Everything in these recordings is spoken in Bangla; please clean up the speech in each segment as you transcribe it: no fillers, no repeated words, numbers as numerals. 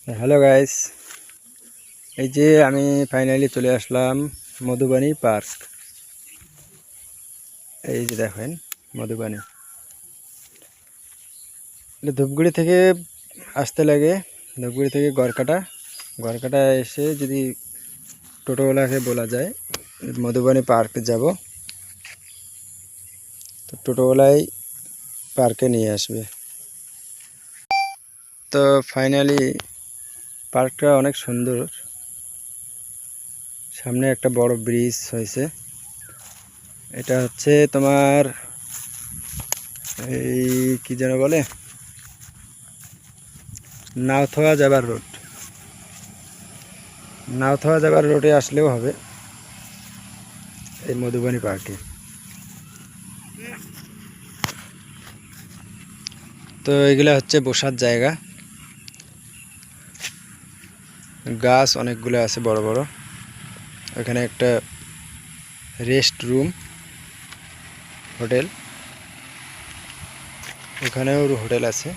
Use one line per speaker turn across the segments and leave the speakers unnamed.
হ্যালো গাইস, এই যে আমি ফাইনালি চলে আসলাম মধুবাণী পার্ক। এই যে দেখেন মধুবাণী, এটা ধূপগুড়ি থেকে আসতে লাগে। ধূপগুড়ি থেকে গড়কাটা এসে যদি টোটোওয়ালাকে বলা যায় মধুবাণী পার্কে যাব, তো টোটোওয়ালাই পার্কে নিয়ে আসবে। তো ফাইনালি পার্কটা অনেক সুন্দর, সামনে একটা বড় ব্রিজ হয়েছে। এটা হচ্ছে তোমার এই কি যেন বলে, নাওথোয়া যাবার রোডে আসলেও হবে এই মধুবাণী পার্কে। তো এগুলা হচ্ছে বসার জায়গা, গাছ অনেকগুলো আছে বড় বড়। এখানে একটা রেস্ট রুম, হোটেল, ওখানেও হোটেল আছে।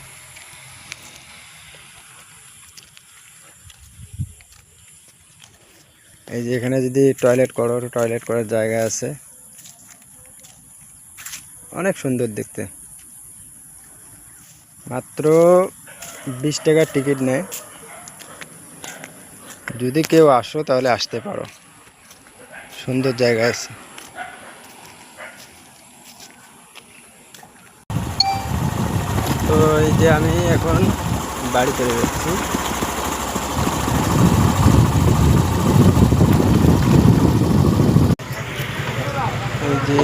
এই যে এখানে যদি টয়লেট করার জায়গা আছে, অনেক সুন্দর দেখতে। মাত্র 20 টাকার টিকিট নেয়। যদি কেউ আসো তাহলে আসতে পারো, সুন্দর জায়গা আছে। তো এই যে আমি এখন বাড়ি চলে যাচ্ছি। এই যে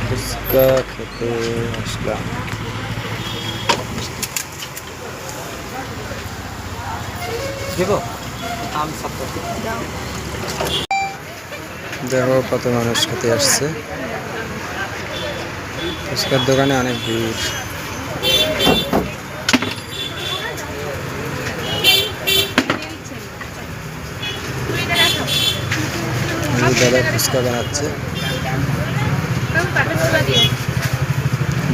ফুচকা খেতে আসলাম। দেখো কত মানুষ খেতে আসছে। ফুচকার দোকানে অনেক ভিড়। দাদা ফুচকা বানাচ্ছে,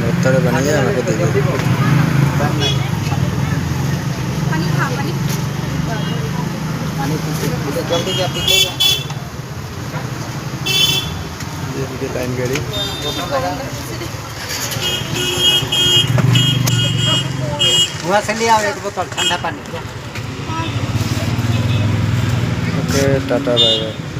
ভর্তাটা বানিয়ে আমাকে দেবে। লাইন গাড়ি, ওকে টাটা, বাই বাই।